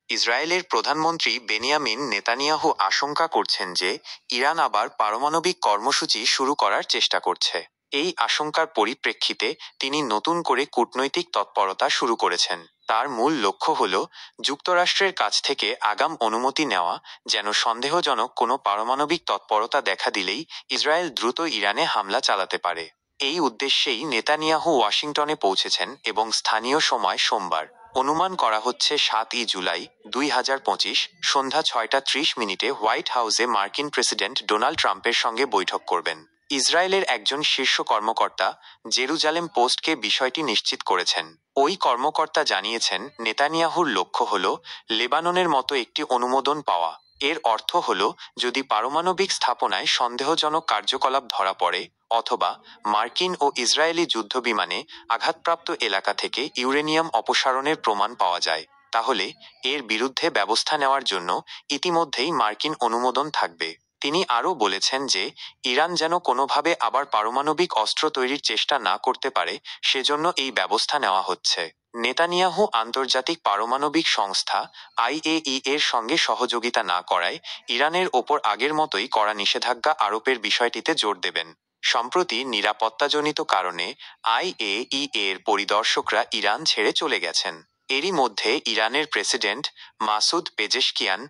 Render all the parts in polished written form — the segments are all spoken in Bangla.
ইসরায়েলের প্রধানমন্ত্রী বেনিয়ামিন নেতানিয়াহু আশঙ্কা করছেন যে ইরান আবার পারমাণবিক কর্মসূচি শুরু করার চেষ্টা করছে। এই আশঙ্কার পরিপ্রেক্ষিতে তিনি নতুন করে কূটনৈতিক তৎপরতা শুরু করেছেন। তার মূল লক্ষ্য হল যুক্তরাষ্ট্রের কাছ থেকে আগাম অনুমতি নেওয়া, যেন সন্দেহজনক কোনো পারমাণবিক তৎপরতা দেখা দিলেই ইসরায়েল দ্রুত ইরানে হামলা চালাতে পারে। এই উদ্দেশ্যেই নেতানিয়াহু ওয়াশিংটনে পৌঁছেছেন এবং স্থানীয় সময় সোমবার, অনুমান করা হচ্ছে 7ই জুলাই 2025 সন্ধ্যা 6টা 30 মিনিটে হোয়াইট হাউসে মার্কিন প্রেসিডেন্ট ডোনাল্ড ট্রাম্পের সঙ্গে বৈঠক করবেন। ইসরায়েলের একজন শীর্ষ কর্মকর্তা জেরুজালেম পোস্টকে বিষয়টি নিশ্চিত করেছেন। ওই কর্মকর্তা জানিয়েছেন, নেতানিয়াহুর লক্ষ্য হল লেবাননের মতো একটি অনুমোদন পাওয়া। এর অর্থ হল, যদি পারমাণবিক স্থাপনায় সন্দেহজনক কার্যকলাপ ধরা পড়ে অথবা মার্কিন ও ইসরায়েলি যুদ্ধবিমানে আঘাতপ্রাপ্ত এলাকা থেকে ইউরেনিয়াম অপসারণের প্রমাণ পাওয়া যায়, তাহলে এর বিরুদ্ধে ব্যবস্থা নেওয়ার জন্য ইতিমধ্যেই মার্কিন অনুমোদন থাকবে। তিনি আরও বলেছেন যে ইরান যেন কোনোভাবে আবার পারমাণবিক অস্ত্র তৈরির চেষ্টা না করতে পারে, সেজন্য এই ব্যবস্থা নেওয়া হচ্ছে। নেতানিয়াহু আন্তর্জাতিক পারমাণবিক সংস্থা IAEA এর সঙ্গে সহযোগিতা না করায় ইরানের ওপর আগের মতোই কড়া নিষেধাজ্ঞা আরোপের বিষয়টিতে জোর দেবেন। সম্প্রতি নিরাপত্তাজনিত কারণে IAEA এর পরিদর্শকরা ইরান ছেড়ে চলে গেছেন। এরই মধ্যে ইরানের প্রেসিডেন্ট মাসুদ পেজেশকিয়ান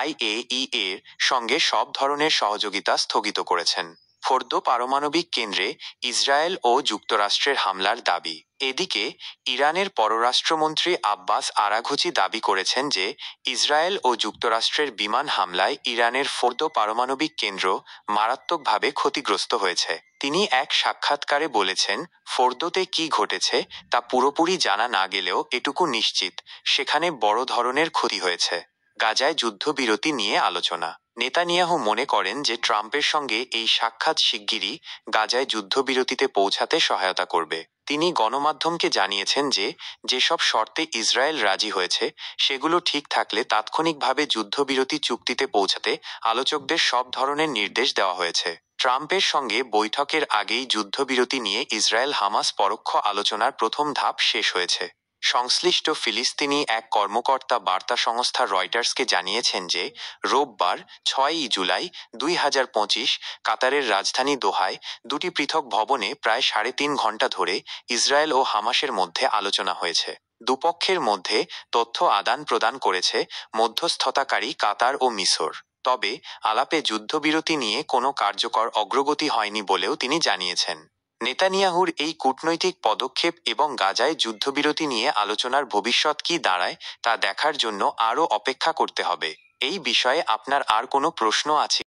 IAEA এর সঙ্গে সব ধরনের সহযোগিতা স্থগিত করেছেন। ফোর্দো পারমাণবিক কেন্দ্রে ইসরায়েল ও যুক্তরাষ্ট্রের হামলার দাবি। এদিকে ইরানের পররাষ্ট্রমন্ত্রী আব্বাস আরাঘচি দাবি করেছেন যে ইসরায়েল ও যুক্তরাষ্ট্রের বিমান হামলায় ইরানের ফোর্দো পারমাণবিক কেন্দ্র মারাত্মকভাবে ক্ষতিগ্রস্ত হয়েছে। তিনি এক সাক্ষাৎকারে বলেছেন, ফোর্দোতে কি ঘটেছে তা পুরোপুরি জানা না গেলেও এটুকু নিশ্চিত, সেখানে বড় ধরনের ক্ষতি হয়েছে। গাজায় যুদ্ধবিরতি নিয়ে আলোচনা। নেতানিয়াহু মনে করেন যে ট্রাম্পের সঙ্গে এই সাক্ষাৎ শিগগিরই গাজায় যুদ্ধবিরতিতে পৌঁছাতে সহায়তা করবে। তিনি গণমাধ্যমকে জানিয়েছেন যে যেসব শর্তে ইসরায়েল রাজি হয়েছে সেগুলো ঠিক থাকলে তাৎক্ষণিকভাবে যুদ্ধবিরতি চুক্তিতে পৌঁছাতে আলোচকদের সব ধরনের নির্দেশ দেওয়া হয়েছে। ট্রাম্পের সঙ্গে বৈঠকের আগেই যুদ্ধবিরতি নিয়ে ইসরায়েল হামাস পরোক্ষ আলোচনার প্রথম ধাপ শেষ হয়েছে। সংশ্লিষ্ট ফিলিস্তিনি এক কর্মকর্তা বার্তা সংস্থা রয়টার্সকে জানিয়েছেন যে রোববার 6ই জুলাই 2025 কাতারের রাজধানী দোহায় দুটি পৃথক ভবনে প্রায় 3.5 ঘণ্টা ধরে ইসরায়েল ও হামাসের মধ্যে আলোচনা হয়েছে। দুপক্ষের মধ্যে তথ্য আদান প্রদান করেছে মধ্যস্থতাকারী কাতার ও মিসর। তবে আলাপে যুদ্ধবিরতি নিয়ে কোনো কার্যকর অগ্রগতি হয়নি বলেও তিনি জানিয়েছেন। নেতানিয়াহুর এই কূটনৈতিক পদক্ষেপ এবং গাজায় যুদ্ধবিরতি নিয়ে আলোচনার ভবিষ্যৎ কী দাঁড়ায় তা দেখার জন্য আরও অপেক্ষা করতে হবে। এই বিষয়ে আপনার আর কোনো প্রশ্ন আছে?